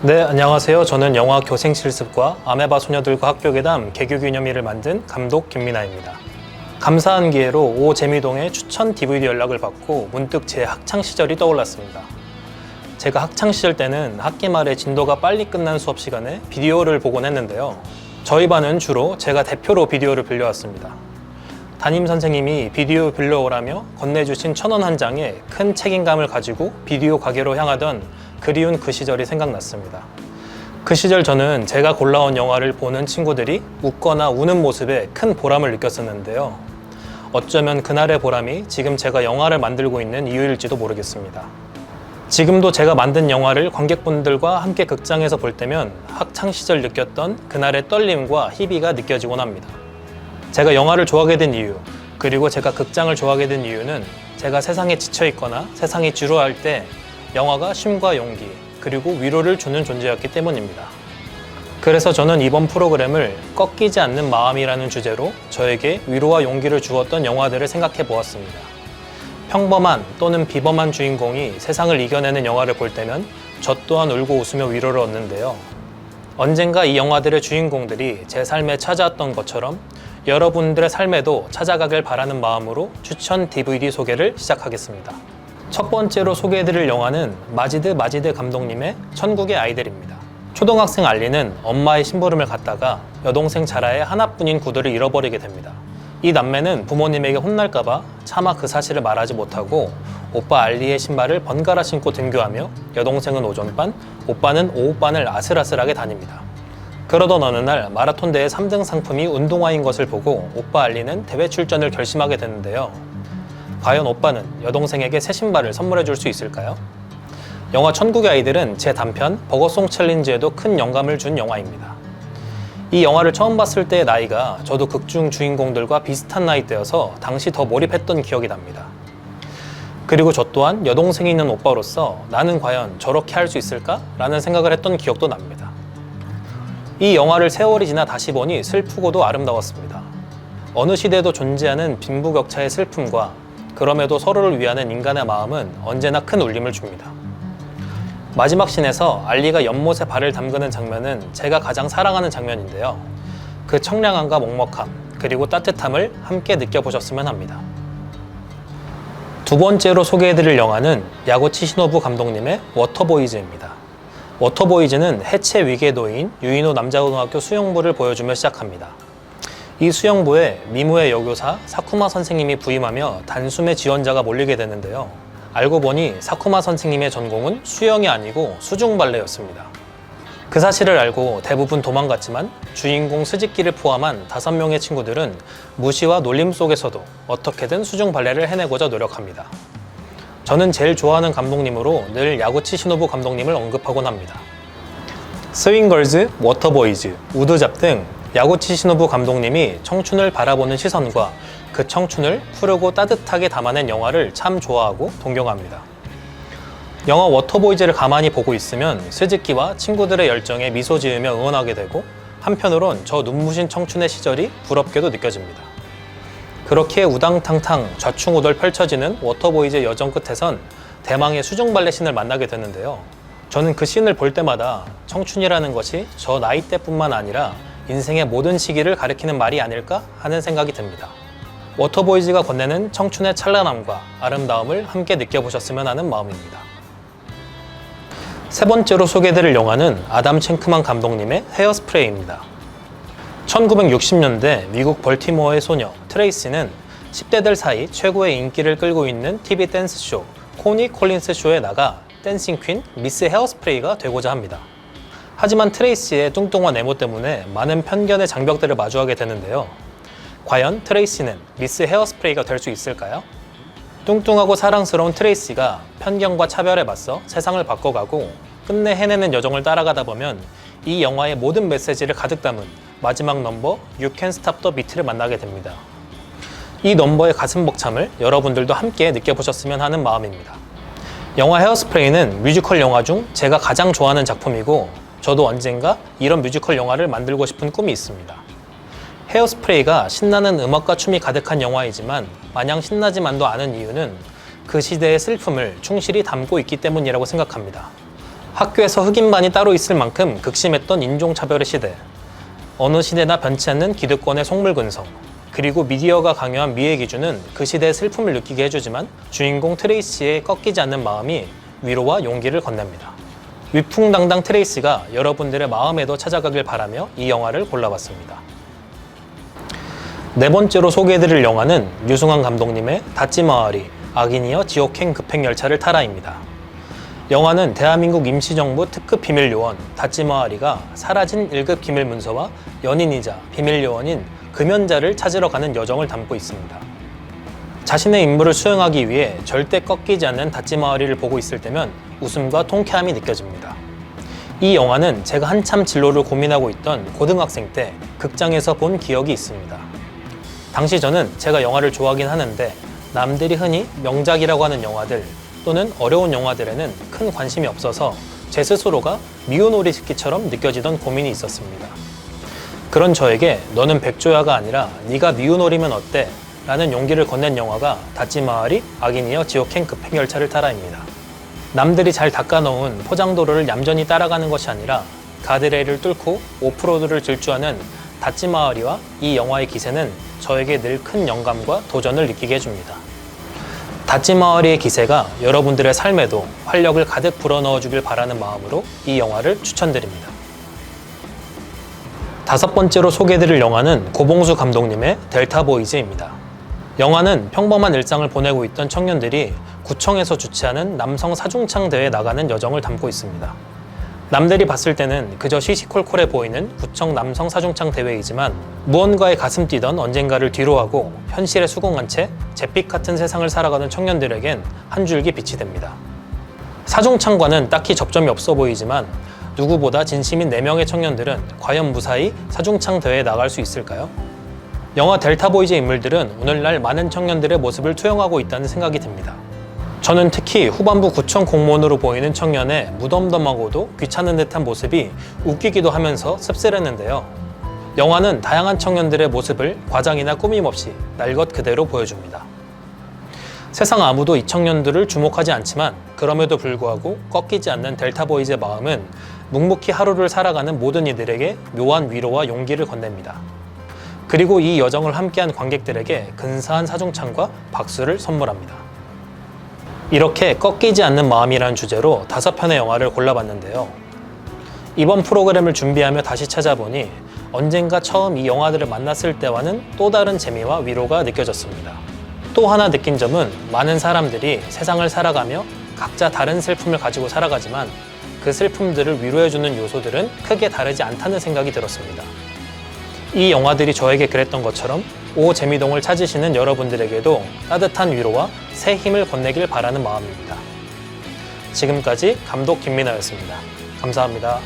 네, 안녕하세요. 저는 영화 교생실습과 아메바 소녀들과 학교괴담 개교기념일을 만든 감독 김민아입니다. 감사한 기회로 오재미동의 추천 DVD 연락을 받고 문득 제 학창시절이 떠올랐습니다. 제가 학창시절 때는 학기 말에 진도가 빨리 끝난 수업 시간에 비디오를 보곤 했는데요. 저희 반은 주로 제가 대표로 비디오를 빌려왔습니다. 담임 선생님이 비디오 빌려오라며 건네주신 1,000원 한 장에 큰 책임감을 가지고 비디오 가게로 향하던 그리운 그 시절이 생각났습니다. 그 시절 저는 제가 골라온 영화를 보는 친구들이 웃거나 우는 모습에 큰 보람을 느꼈었는데요. 어쩌면 그날의 보람이 지금 제가 영화를 만들고 있는 이유일지도 모르겠습니다. 지금도 제가 만든 영화를 관객분들과 함께 극장에서 볼 때면 학창시절 느꼈던 그날의 떨림과 희비가 느껴지곤 합니다. 제가 영화를 좋아하게 된 이유, 그리고 제가 극장을 좋아하게 된 이유는 제가 세상에 지쳐있거나 세상이 지루할 때 영화가 쉼과 용기, 그리고 위로를 주는 존재였기 때문입니다. 그래서 저는 이번 프로그램을 꺾이지 않는 마음이라는 주제로 저에게 위로와 용기를 주었던 영화들을 생각해 보았습니다. 평범한 또는 비범한 주인공이 세상을 이겨내는 영화를 볼 때면 저 또한 울고 웃으며 위로를 얻는데요. 언젠가 이 영화들의 주인공들이 제 삶에 찾아왔던 것처럼 여러분들의 삶에도 찾아가길 바라는 마음으로 추천 DVD 소개를 시작하겠습니다. 첫 번째로 소개해드릴 영화는 마지드 감독님의 천국의 아이들입니다. 초등학생 알리는 엄마의 심부름을 갔다가 여동생 자라의 하나뿐인 구두를 잃어버리게 됩니다. 이 남매는 부모님에게 혼날까봐 차마 그 사실을 말하지 못하고 오빠 알리의 신발을 번갈아 신고 등교하며 여동생은 오전반, 오빠는 오후반을 아슬아슬하게 다닙니다. 그러던 어느 날 마라톤 대회 3등 상품이 운동화인 것을 보고 오빠 알리는 대회 출전을 결심하게 되는데요. 과연 오빠는 여동생에게 새 신발을 선물해 줄 수 있을까요? 영화 천국의 아이들은 제 단편 버거송 챌린지에도 큰 영감을 준 영화입니다. 이 영화를 처음 봤을 때의 나이가 저도 극중 주인공들과 비슷한 나이대여서 당시 더 몰입했던 기억이 납니다. 그리고 저 또한 여동생이 있는 오빠로서 나는 과연 저렇게 할 수 있을까? 라는 생각을 했던 기억도 납니다. 이 영화를 세월이 지나 다시 보니 슬프고도 아름다웠습니다. 어느 시대에도 존재하는 빈부격차의 슬픔과 그럼에도 서로를 위하는 인간의 마음은 언제나 큰 울림을 줍니다. 마지막 씬에서 알리가 연못에 발을 담그는 장면은 제가 가장 사랑하는 장면인데요. 그 청량함과 먹먹함, 그리고 따뜻함을 함께 느껴보셨으면 합니다. 두 번째로 소개해드릴 영화는 야구치 시노부 감독님의 워터보이즈입니다. 워터보이즈는 해체 위기에 놓인 유인호 남자고등학교 수영부를 보여주며 시작합니다. 이 수영부에 미모의 여교사 사쿠마 선생님이 부임하며 단숨에 지원자가 몰리게 되는데요. 알고 보니 사쿠마 선생님의 전공은 수영이 아니고 수중발레였습니다. 그 사실을 알고 대부분 도망갔지만 주인공 스즈키를 포함한 5명의 친구들은 무시와 놀림 속에서도 어떻게든 수중발레를 해내고자 노력합니다. 저는 제일 좋아하는 감독님으로 늘 야구치 시노부 감독님을 언급하곤 합니다. 스윙걸즈, 워터보이즈, 우드잡 등 야구치 시노부 감독님이 청춘을 바라보는 시선과 그 청춘을 푸르고 따뜻하게 담아낸 영화를 참 좋아하고 존경합니다. 영화 워터보이즈를 가만히 보고 있으면 스즈키와 친구들의 열정에 미소 지으며 응원하게 되고 한편으론 저 눈부신 청춘의 시절이 부럽게도 느껴집니다. 그렇게 우당탕탕 좌충우돌 펼쳐지는 워터보이즈의 여정 끝에선 대망의 수중발레 씬을 만나게 되는데요. 저는 그 씬을 볼 때마다 청춘이라는 것이 저 나이대뿐만 아니라 인생의 모든 시기를 가리키는 말이 아닐까 하는 생각이 듭니다. 워터보이즈가 건네는 청춘의 찬란함과 아름다움을 함께 느껴보셨으면 하는 마음입니다. 세 번째로 소개해드릴 영화는 아담 챈크만 감독님의 헤어스프레이입니다. 1960년대 미국 벌티모어의 소녀 트레이시는 10대들 사이 최고의 인기를 끌고 있는 TV 댄스쇼 코니 콜린스 쇼에 나가 댄싱 퀸 미스 헤어스프레이가 되고자 합니다. 하지만 트레이시의 뚱뚱한 외모 때문에 많은 편견의 장벽들을 마주하게 되는데요. 과연 트레이시는 미스 헤어스프레이가 될 수 있을까요? 뚱뚱하고 사랑스러운 트레이시가 편견과 차별에 맞서 세상을 바꿔가고 끝내 해내는 여정을 따라가다 보면 이 영화의 모든 메시지를 가득 담은 마지막 넘버 You Can't Stop the Beat를 만나게 됩니다. 이 넘버의 가슴 벅참을 여러분들도 함께 느껴보셨으면 하는 마음입니다. 영화 헤어스프레이는 뮤지컬 영화 중 제가 가장 좋아하는 작품이고 저도 언젠가 이런 뮤지컬 영화를 만들고 싶은 꿈이 있습니다. 헤어스프레이가 신나는 음악과 춤이 가득한 영화이지만 마냥 신나지만도 않은 이유는 그 시대의 슬픔을 충실히 담고 있기 때문이라고 생각합니다. 학교에서 흑인반이 따로 있을 만큼 극심했던 인종차별의 시대, 어느 시대나 변치 않는 기득권의 속물근성, 그리고 미디어가 강요한 미의 기준은 그 시대의 슬픔을 느끼게 해주지만 주인공 트레이시의 꺾이지 않는 마음이 위로와 용기를 건넵니다. 위풍당당 트레이시가 여러분들의 마음에도 찾아가길 바라며 이 영화를 골라봤습니다. 네 번째로 소개해드릴 영화는 유승환 감독님의 다찌마와리 악인이여 지옥행 급행열차를 타라입니다. 영화는 대한민국 임시정부 특급 비밀요원 다찌마와리가 사라진 1급 기밀문서와 연인이자 비밀요원인 금연자를 찾으러 가는 여정을 담고 있습니다. 자신의 임무를 수행하기 위해 절대 꺾이지 않는 다찌마와리를 보고 있을 때면 웃음과 통쾌함이 느껴집니다. 이 영화는 제가 한참 진로를 고민하고 있던 고등학생 때 극장에서 본 기억이 있습니다. 당시 저는 제가 영화를 좋아하긴 하는데 남들이 흔히 명작이라고 하는 영화들 또는 어려운 영화들에는 큰 관심이 없어서 제 스스로가 미운 오리스키처럼 느껴지던 고민이 있었습니다. 그런 저에게 너는 백조야가 아니라 네가 미운 오리면 어때? 라는 용기를 건넨 영화가 다찌마와리 악인이여 지옥행 급행열차를 타라입니다. 남들이 잘 닦아놓은 포장도로를 얌전히 따라가는 것이 아니라 가드레일을 뚫고 오프로드를 질주하는 다찌마와리와 이 영화의 기세는 저에게 늘 큰 영감과 도전을 느끼게 해줍니다. 다찌마와리의 기세가 여러분들의 삶에도 활력을 가득 불어넣어주길 바라는 마음으로 이 영화를 추천드립니다. 다섯 번째로 소개해드릴 영화는 고봉수 감독님의 델타보이즈입니다. 영화는 평범한 일상을 보내고 있던 청년들이 구청에서 주최하는 남성 사중창 대회에 나가는 여정을 담고 있습니다. 남들이 봤을 때는 그저 시시콜콜해 보이는 구청 남성 사중창 대회이지만 무언가에 가슴 뛰던 언젠가를 뒤로하고 현실에 수긍한 채 잿빛 같은 세상을 살아가는 청년들에겐 한 줄기 빛이 됩니다. 사중창과는 딱히 접점이 없어 보이지만 누구보다 진심인 4명의 청년들은 과연 무사히 사중창 대회에 나갈 수 있을까요? 영화 델타보이즈의 인물들은 오늘날 많은 청년들의 모습을 투영하고 있다는 생각이 듭니다. 저는 특히 후반부 구청 공무원으로 보이는 청년의 무덤덤하고도 귀찮은 듯한 모습이 웃기기도 하면서 씁쓸했는데요. 영화는 다양한 청년들의 모습을 과장이나 꾸밈 없이 날 것 그대로 보여줍니다. 세상 아무도 이 청년들을 주목하지 않지만 그럼에도 불구하고 꺾이지 않는 델타보이즈의 마음은 묵묵히 하루를 살아가는 모든 이들에게 묘한 위로와 용기를 건넵니다. 그리고 이 여정을 함께한 관객들에게 근사한 사중창과 박수를 선물합니다. 이렇게 꺾이지 않는 마음이라는 주제로 5편의 영화를 골라봤는데요. 이번 프로그램을 준비하며 다시 찾아보니 언젠가 처음 이 영화들을 만났을 때와는 또 다른 재미와 위로가 느껴졌습니다. 또 하나 느낀 점은 많은 사람들이 세상을 살아가며 각자 다른 슬픔을 가지고 살아가지만 그 슬픔들을 위로해주는 요소들은 크게 다르지 않다는 생각이 들었습니다. 이 영화들이 저에게 그랬던 것처럼 오 재미동을 찾으시는 여러분들에게도 따뜻한 위로와 새 힘을 건네길 바라는 마음입니다. 지금까지 감독 김민아였습니다. 감사합니다.